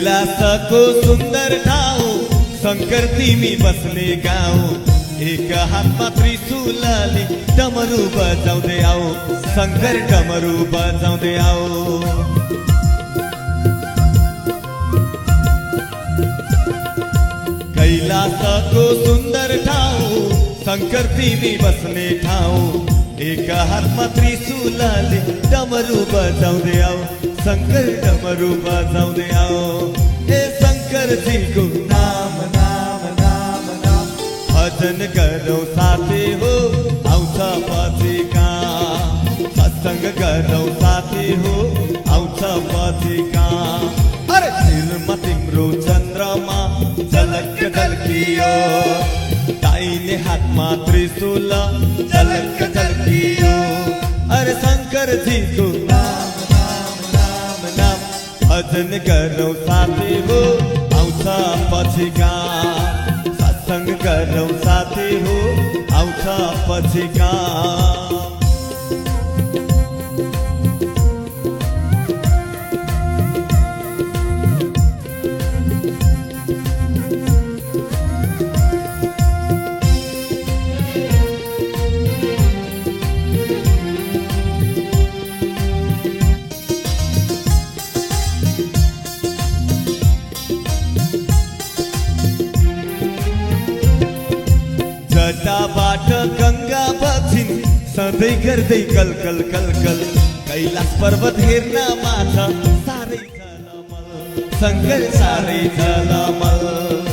कैलासको सुन्दर ठाउँ शङ्कर तिमी बस्ने गाउँ एक हातमा त्रिशूलले डमरू बजाउँदै आऊ शङ्कर डमरू बजाउँदै आऊ कैलासको सुन्दर ठाउँ शङ्कर तिमी बस्ने ठाउँ एक हातमा त्रिशूलले डमरू बजाउँदै आऊ शङ्कर डमरू बजाउँदै आऊ हे शङ्करजीको नाम नाम नाम नाम भजन गरौँ साथी हो आउँछ पछि काम सत्सङ्ग गरौँ साथी हो आउँछ पछि काम अरे शिरमा तिम्रो चन्द्रमा झलक झल्कियो दाहिने हातमा त्रिशूल झलक झल्कियो अरे शङ्करजीको नाम नाम नाम नाम भजन गरौँ साथी हो आउँछ पछि काम सत्सङ्ग गरौँ साथी हो आउँछ पछि काम जटाबाट गङ्गा बग्छिन् सधैँ गर्दै कलकल कलकल कैलाश पर्वत हेर्नमा छ साह्रै झलमल शङ्कर साह्रै झलमल